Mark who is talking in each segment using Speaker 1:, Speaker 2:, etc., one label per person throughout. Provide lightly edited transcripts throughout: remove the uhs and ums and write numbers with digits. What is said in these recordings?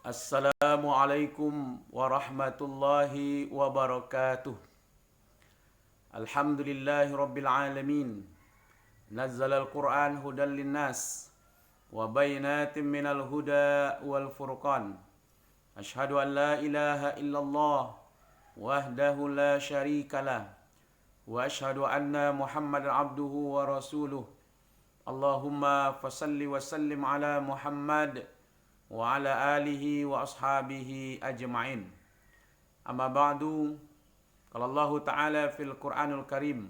Speaker 1: Assalamualaikum warahmatullahi wabarakatuh. Alhamdulillahi rabbil alamin. Nazzala al-Qur'an hudan linnas wa bayyinatin minal huda wal furqan. Ashhadu an la ilaha illallah wahdahu la syarika lah wa ashhadu anna Muhammadan abduhu wa rasuluh. Allahumma fasalli wa sallim ala Muhammad wa ala alihi wa ashabihi ajma'in. Amma ba'du. Qala Allah Ta'ala fil Qur'anul Karim.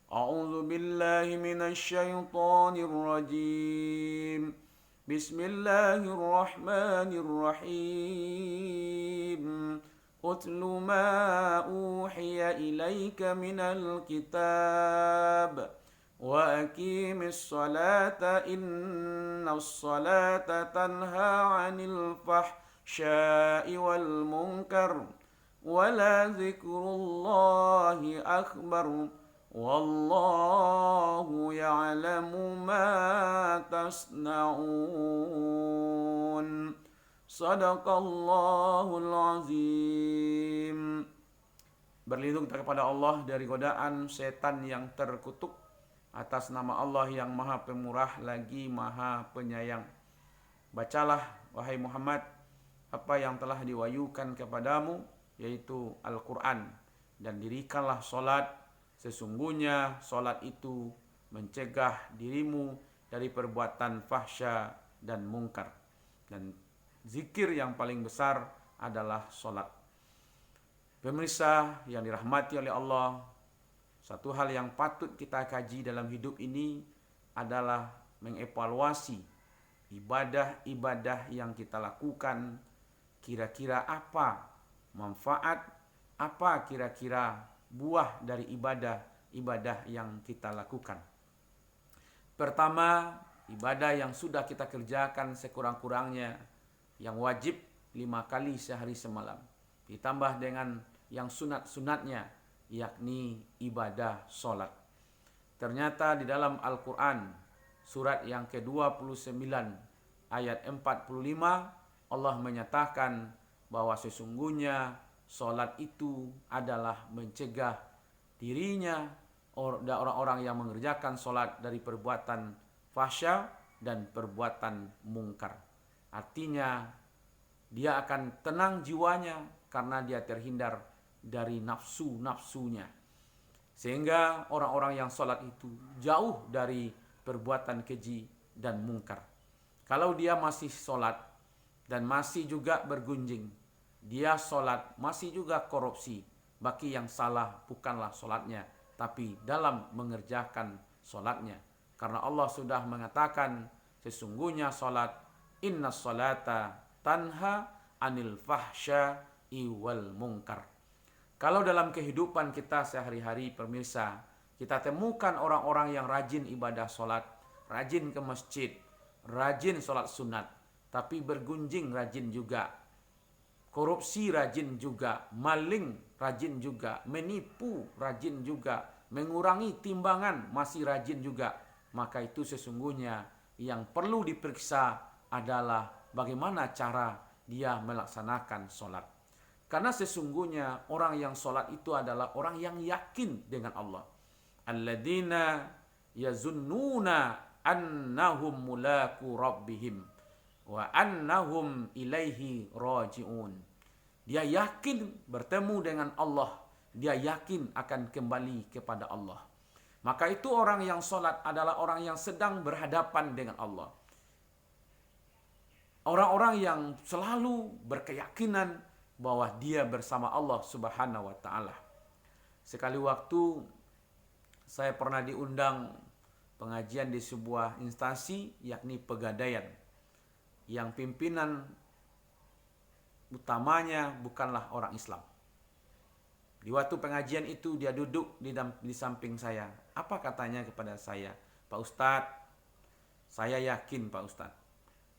Speaker 1: A'udzu billahi minasy syaithanir rajim. Bismillahirrahmanirrahim. Utlu ma uhiya ilaika minal kitab. Wa aqimis salata innas salata tanha 'anil fahsya'i wal munkar wala dzikrullahi akbar wallahu ya'lamu ma tasna'un. Sadaqallahul azim. Berlindung kita kepada Allah dari godaan setan yang terkutuk atas nama Allah yang Maha Pemurah lagi Maha Penyayang. Bacalah wahai Muhammad apa yang telah diwahyukan kepadamu, yaitu Al-Quran, dan dirikanlah solat. Sesungguhnya solat itu mencegah dirimu dari perbuatan fahsya dan mungkar. Dan zikir yang paling besar adalah solat. Pemirsa yang dirahmati oleh Allah, satu hal yang patut kita kaji dalam hidup ini adalah mengevaluasi ibadah-ibadah yang kita lakukan. Kira-kira apa manfaat, apa kira-kira buah dari ibadah-ibadah yang kita lakukan. Pertama, ibadah yang sudah kita kerjakan sekurang-kurangnya, yang wajib 5 kali sehari semalam, ditambah dengan yang sunat-sunatnya, yakni ibadah solat. Ternyata di dalam Al-Quran surat yang ke-29 ayat 45 Allah menyatakan bahwa sesungguhnya solat itu adalah mencegah dirinya orang-orang yang mengerjakan solat dari perbuatan fahsya dan perbuatan mungkar. Artinya dia akan tenang jiwanya karena dia terhindar dari nafsu-nafsunya. Sehingga orang-orang yang sholat itu jauh dari perbuatan keji dan mungkar. Kalau dia masih sholat dan masih juga bergunjing, dia sholat masih juga korupsi, bagi yang salah bukanlah sholatnya, tapi dalam mengerjakan sholatnya. Karena Allah sudah mengatakan, sesungguhnya sholat, inna sholata tanha anil fahsya'i wal munkar. Kalau dalam kehidupan kita sehari-hari, pemirsa, kita temukan orang-orang yang rajin ibadah sholat, rajin ke masjid, rajin sholat sunat, tapi bergunjing rajin juga, korupsi rajin juga, maling rajin juga, menipu rajin juga, mengurangi timbangan masih rajin juga. Maka itu sesungguhnya yang perlu diperiksa adalah bagaimana cara dia melaksanakan sholat. Karena sesungguhnya orang yang sholat itu adalah orang yang yakin dengan Allah. Alladzina yazunnuna annahum mulaku rabbihim wa annahum ilaihi raji'un. Dia yakin bertemu dengan Allah. Dia yakin akan kembali kepada Allah. Maka itu orang yang sholat adalah orang yang sedang berhadapan dengan Allah. Orang-orang yang selalu berkeyakinan bahwa dia bersama Allah Subhanahu wa ta'ala. Sekali waktu saya pernah diundang pengajian di sebuah instansi, yakni Pegadaian, yang pimpinan utamanya bukanlah orang Islam. Di waktu pengajian itu dia duduk di samping saya. Apa katanya kepada saya? Pak Ustadz, saya yakin Pak Ustadz,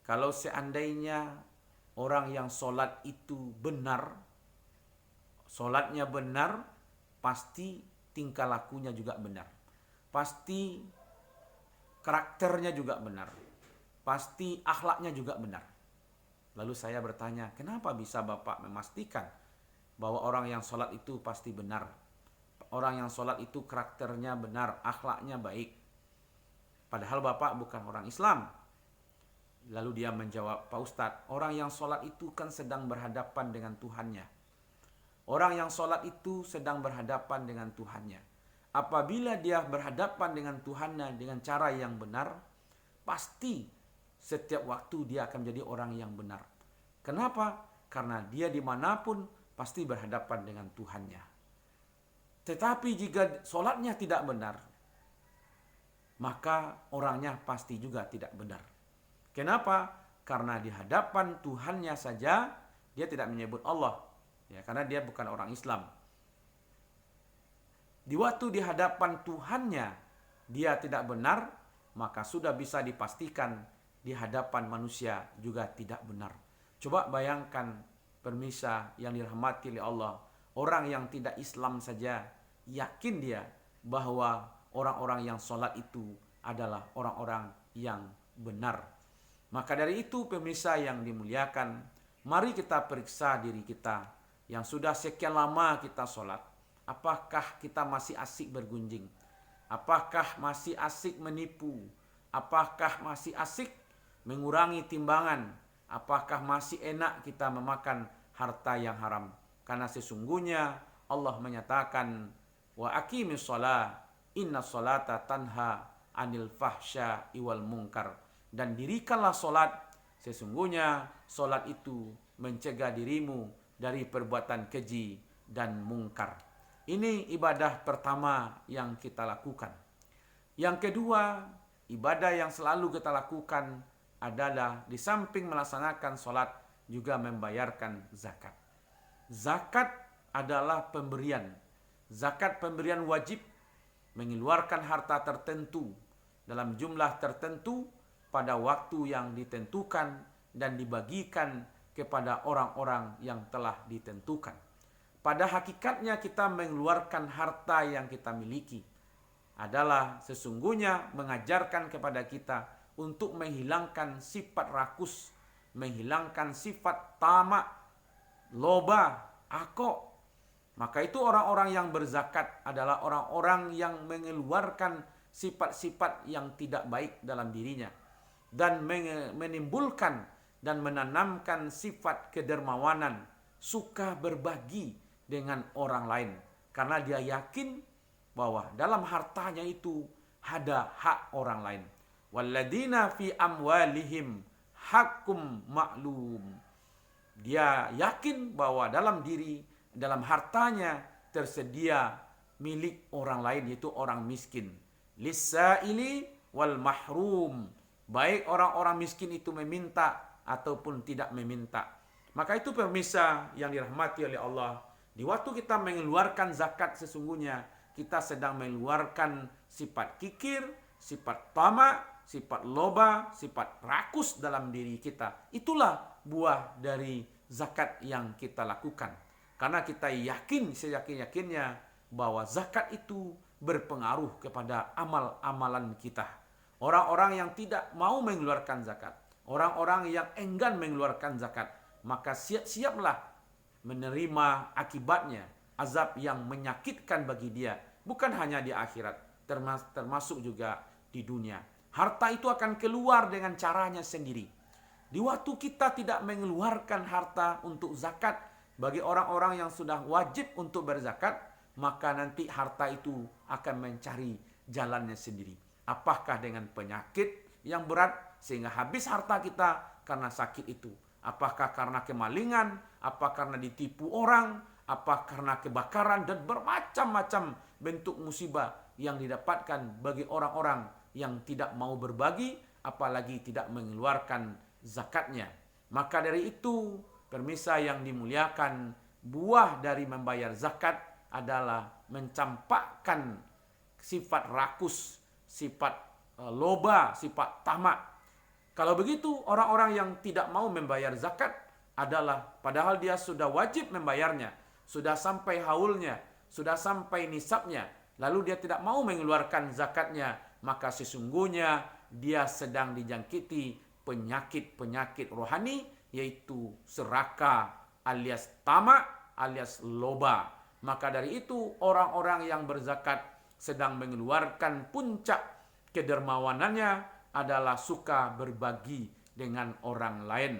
Speaker 1: kalau seandainya orang yang sholat itu benar, sholatnya benar, pasti tingkah lakunya juga benar. Pasti karakternya juga benar. Pasti akhlaknya juga benar. Lalu saya bertanya, kenapa bisa Bapak memastikan bahwa orang yang sholat itu pasti benar? Orang yang sholat itu karakternya benar, akhlaknya baik. Padahal Bapak bukan orang Islam. Lalu dia menjawab, Pak Ustadz, orang yang sholat itu kan sedang berhadapan dengan Tuhannya. Orang yang sholat itu sedang berhadapan dengan Tuhannya. Apabila dia berhadapan dengan Tuhannya dengan cara yang benar, pasti setiap waktu dia akan menjadi orang yang benar. Kenapa? Karena dia dimanapun pasti berhadapan dengan Tuhannya. Tetapi jika sholatnya tidak benar, maka orangnya pasti juga tidak benar. Kenapa? Karena di hadapan Tuhannya saja dia tidak menyebut Allah, ya, karena dia bukan orang Islam. Di waktu di hadapan Tuhannya dia tidak benar, maka sudah bisa dipastikan di hadapan manusia juga tidak benar. Coba bayangkan pemirsa yang dirahmati oleh Allah, orang yang tidak Islam saja yakin dia bahwa orang-orang yang sholat itu adalah orang-orang yang benar. Maka dari itu pemirsa yang dimuliakan, mari kita periksa diri kita yang sudah sekian lama kita sholat. Apakah kita masih asik bergunjing? Apakah masih asik menipu? Apakah masih asik mengurangi timbangan? Apakah masih enak kita memakan harta yang haram? Karena sesungguhnya Allah menyatakan, wa aqimis shalah, inna sholata tanha anil fahsya iwal munkar. Dan dirikanlah solat, sesungguhnya solat itu mencegah dirimu dari perbuatan keji dan mungkar. Ini ibadah pertama yang kita lakukan. Yang kedua, ibadah yang selalu kita lakukan adalah di samping melaksanakan solat juga membayarkan zakat. Zakat adalah pemberian. Zakat pemberian wajib, mengeluarkan harta tertentu dalam jumlah tertentu pada waktu yang ditentukan dan dibagikan kepada orang-orang yang telah ditentukan. Pada hakikatnya kita mengeluarkan harta yang kita miliki adalah sesungguhnya mengajarkan kepada kita untuk menghilangkan sifat rakus, menghilangkan sifat tamak, loba, akok. Maka itu orang-orang yang berzakat adalah orang-orang yang mengeluarkan sifat-sifat yang tidak baik dalam dirinya dan menimbulkan dan menanamkan sifat kedermawanan, suka berbagi dengan orang lain karena dia yakin bahwa dalam hartanya itu ada hak orang lain. Walladzina fi amwalihim haqqum ma'lum. Dia yakin bahwa dalam hartanya tersedia milik orang lain, yaitu orang miskin. Lis-sa'ili wal mahrum. Baik orang-orang miskin itu meminta ataupun tidak meminta. Maka itu pemirsa yang dirahmati oleh Allah, di waktu kita mengeluarkan zakat sesungguhnya kita sedang mengeluarkan sifat kikir, sifat tamak, sifat loba, sifat rakus dalam diri kita. Itulah buah dari zakat yang kita lakukan. Karena kita yakin seyakin-yakinnya bahwa zakat itu berpengaruh kepada amal-amalan kita. Orang-orang yang tidak mau mengeluarkan zakat, orang-orang yang enggan mengeluarkan zakat, maka siap-siaplah menerima akibatnya, azab yang menyakitkan bagi dia, bukan hanya di akhirat, termasuk juga di dunia. Harta itu akan keluar dengan caranya sendiri. Di waktu kita tidak mengeluarkan harta untuk zakat, bagi orang-orang yang sudah wajib untuk berzakat, maka nanti harta itu akan mencari jalannya sendiri. Apakah dengan penyakit yang berat sehingga habis harta kita karena sakit itu? Apakah karena kemalingan? Apa karena ditipu orang? Apa karena kebakaran? Dan bermacam-macam bentuk musibah yang didapatkan bagi orang-orang yang tidak mau berbagi, apalagi tidak mengeluarkan zakatnya. Maka dari itu, pemirsa yang dimuliakan, buah dari membayar zakat adalah mencampakkan sifat rakus, sifat loba, sifat tamak. Kalau begitu, orang-orang yang tidak mau membayar zakat adalah padahal dia sudah wajib membayarnya, sudah sampai haulnya, sudah sampai nisabnya, lalu dia tidak mau mengeluarkan zakatnya, maka sesungguhnya dia sedang dijangkiti penyakit-penyakit rohani yaitu serakah alias tamak alias loba. Maka dari itu orang-orang yang berzakat sedang mengeluarkan puncak kedermawanannya adalah suka berbagi dengan orang lain.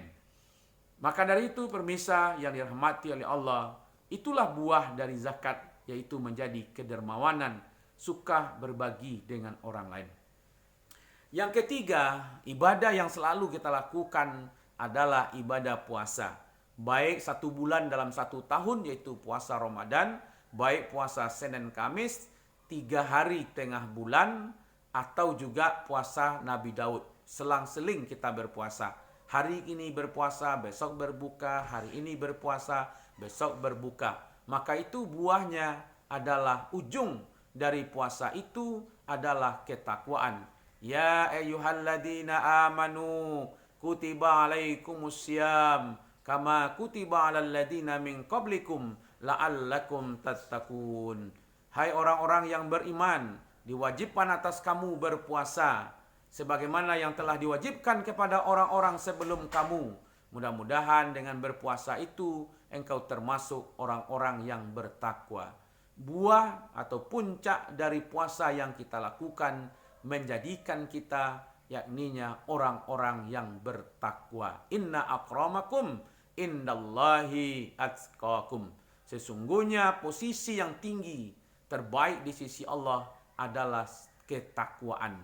Speaker 1: Maka dari itu pemirsa yang dirahmati oleh Allah, itulah buah dari zakat, yaitu menjadi kedermawanan, suka berbagi dengan orang lain. Yang ketiga, ibadah yang selalu kita lakukan adalah ibadah puasa. Baik 1 bulan dalam 1 tahun, yaitu puasa Ramadan, baik puasa Senin Kamis, 3 hari tengah bulan, atau juga puasa Nabi Daud. Selang-seling kita berpuasa. Hari ini berpuasa, besok berbuka, hari ini berpuasa, besok berbuka. Maka itu buahnya adalah ujung dari puasa itu adalah ketakwaan. Ya ayyuhalladzina amanu kutiba alaikumussyam kama kutiba alal ladzina min qablikum la'allakum tattaqun. Hai orang-orang yang beriman, diwajibkan atas kamu berpuasa sebagaimana yang telah diwajibkan kepada orang-orang sebelum kamu. Mudah-mudahan dengan berpuasa itu engkau termasuk orang-orang yang bertakwa. Buah atau puncak dari puasa yang kita lakukan menjadikan kita yakninya orang-orang yang bertakwa. Inna akramakum indallahi atqakum. Sesungguhnya posisi yang tinggi terbaik di sisi Allah adalah ketakwaan.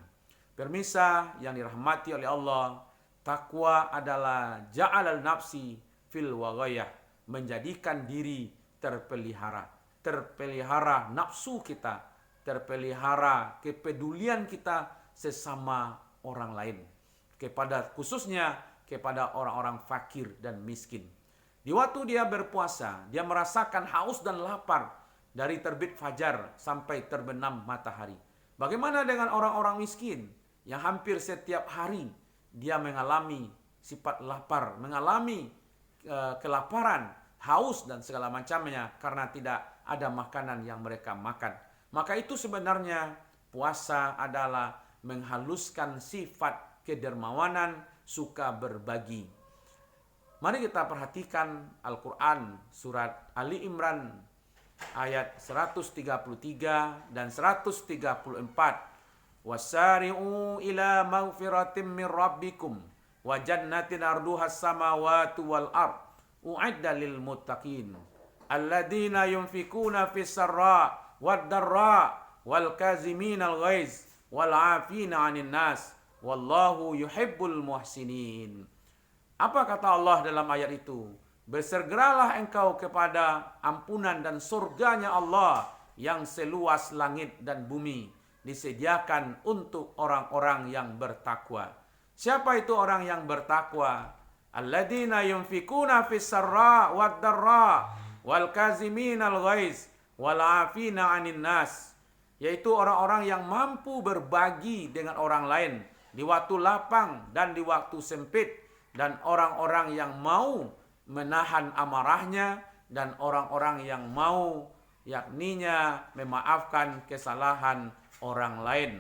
Speaker 1: Pemirsa yang dirahmati oleh Allah, takwa adalah ja'alal nafsi fil waghayah, menjadikan diri terpelihara. Terpelihara nafsu kita, terpelihara kepedulian kita sesama orang lain, khususnya kepada orang-orang fakir dan miskin. Di waktu dia berpuasa, dia merasakan haus dan lapar dari terbit fajar sampai terbenam matahari. Bagaimana dengan orang-orang miskin yang hampir setiap hari dia mengalami sifat lapar, mengalami kelaparan, haus dan segala macamnya karena tidak ada makanan yang mereka makan. Maka itu sebenarnya puasa adalah menghaluskan sifat kedermawanan, suka berbagi. Mari kita perhatikan Al-Quran surat Ali Imran ayat 133 dan 134. Wasari'u ila maghfiratin min rabbikum wa jannatin arduhas samawati wal ard u'idda lil muttaqin alladzina yunfikuna fis sarra wad darra wal kaziminal ghaiz wal 'afina 'anil nas wallahu yuhibbul muhsinin. Apa kata Allah dalam ayat itu? Bersegeralah engkau kepada ampunan dan surganya Allah yang seluas langit dan bumi, disediakan untuk orang-orang yang bertakwa. Siapa itu orang yang bertakwa? Alladzina yunfikuna fis sarra wad darra wal kaziminal ghaiz wal 'afina 'anil nas, yaitu orang-orang yang mampu berbagi dengan orang lain di waktu lapang dan di waktu sempit, dan orang-orang yang mau menahan amarahnya, dan orang-orang yang mau yakninya memaafkan kesalahan orang lain.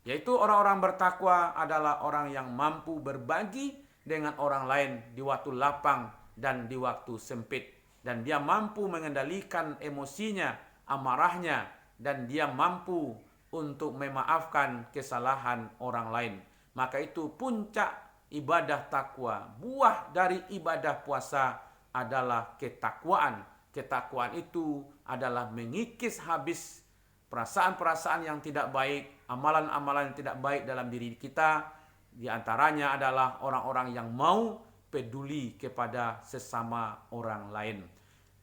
Speaker 1: Yaitu orang-orang bertakwa adalah orang yang mampu berbagi dengan orang lain di waktu lapang dan di waktu sempit, dan dia mampu mengendalikan emosinya, amarahnya, dan dia mampu untuk memaafkan kesalahan orang lain. Maka itu puncak ibadah takwa. Buah dari ibadah puasa adalah ketakwaan. Ketakwaan itu adalah mengikis habis perasaan-perasaan yang tidak baik, amalan-amalan yang tidak baik dalam diri kita. Di antaranya adalah orang-orang yang mau peduli kepada sesama orang lain.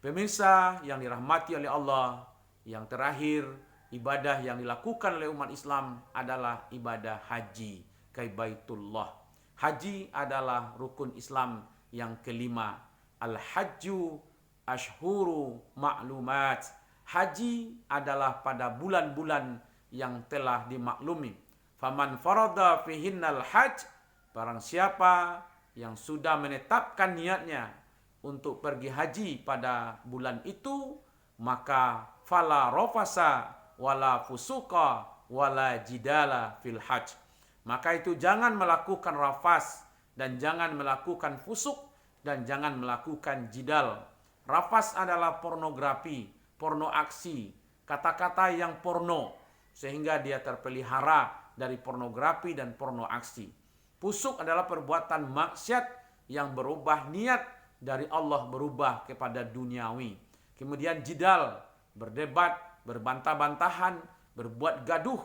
Speaker 1: Pemirsa yang dirahmati oleh Allah, yang terakhir, ibadah yang dilakukan oleh umat Islam adalah ibadah haji ke Baitullah. Haji adalah rukun Islam yang kelima. Al-hajju ashhuru ma'lumat. Haji adalah pada bulan-bulan yang telah dimaklumi. Faman farada fihinnal hajj, barang siapa yang sudah menetapkan niatnya untuk pergi haji pada bulan itu, maka fala rafasa wala fusuqa wala jidala fil hajj. Maka itu jangan melakukan rafas dan jangan melakukan fusuk dan jangan melakukan jidal. Rafas adalah pornografi, porno aksi, kata-kata yang porno, sehingga dia terpelihara dari pornografi dan porno aksi. Pusuk adalah perbuatan maksiat yang berubah niat dari Allah berubah kepada duniawi. Kemudian jidal, berdebat, berbantah-bantahan, berbuat gaduh.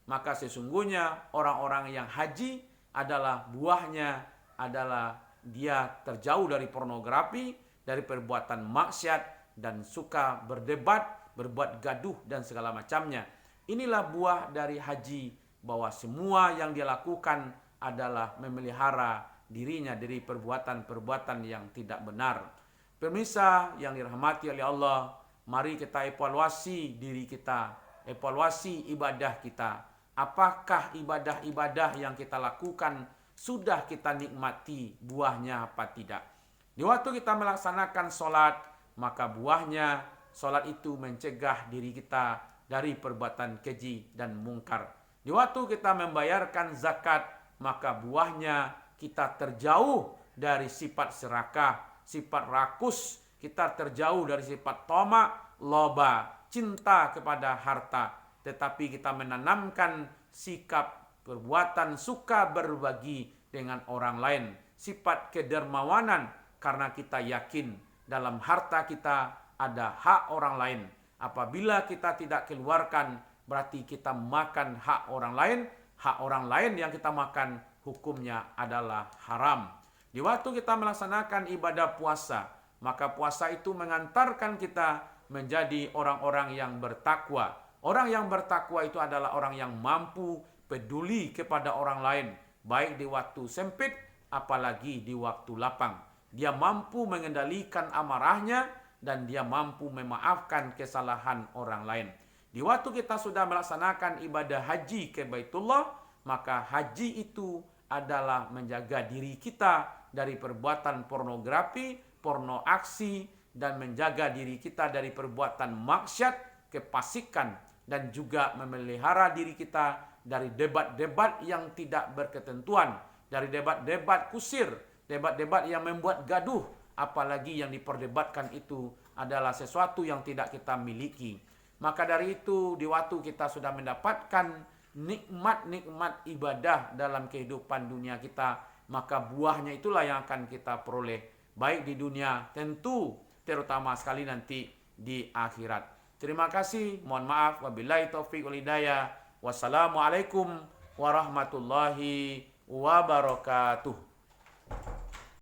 Speaker 1: Maka sesungguhnya orang-orang yang haji adalah buahnya adalah dia terjauh dari pornografi, dari perbuatan maksiat, dan suka berdebat, berbuat gaduh, dan segala macamnya. Inilah buah dari haji, bahwa semua yang dia lakukan adalah memelihara dirinya dari perbuatan-perbuatan yang tidak benar. Pemirsa yang dirahmati oleh Allah, mari kita evaluasi diri kita, evaluasi ibadah kita. Apakah ibadah-ibadah yang kita lakukan sudah kita nikmati buahnya apa tidak? Di waktu kita melaksanakan sholat, maka buahnya sholat itu mencegah diri kita dari perbuatan keji dan mungkar. Di waktu kita membayarkan zakat, maka buahnya kita terjauh dari sifat serakah, sifat rakus, kita terjauh dari sifat tamak, loba, cinta kepada harta. Tetapi kita menanamkan sikap perbuatan suka berbagi dengan orang lain, sifat kedermawanan, karena kita yakin dalam harta kita ada hak orang lain. Apabila kita tidak keluarkan, berarti kita makan hak orang lain. Hak orang lain yang kita makan hukumnya adalah haram. Di waktu kita melaksanakan ibadah puasa, maka puasa itu mengantarkan kita menjadi orang-orang yang bertakwa. Orang yang bertakwa itu adalah orang yang mampu peduli kepada orang lain, baik di waktu sempit apalagi di waktu lapang. Dia mampu mengendalikan amarahnya dan dia mampu memaafkan kesalahan orang lain. Di waktu kita sudah melaksanakan ibadah haji ke Baitullah, maka haji itu adalah menjaga diri kita dari perbuatan pornografi, porno aksi, dan menjaga diri kita dari perbuatan maksiat, kefasikan, dan juga memelihara diri kita dari debat-debat yang tidak berketentuan, dari debat-debat kusir, debat-debat yang membuat gaduh, apalagi yang diperdebatkan itu adalah sesuatu yang tidak kita miliki. Maka dari itu, di waktu kita sudah mendapatkan nikmat-nikmat ibadah dalam kehidupan dunia kita, maka buahnya itulah yang akan kita peroleh, baik di dunia tentu, terutama sekali nanti di akhirat. Terima kasih, mohon maaf, wabillahi taufiq wal hidayah. Wassalamualaikum warahmatullahi wabarakatuh.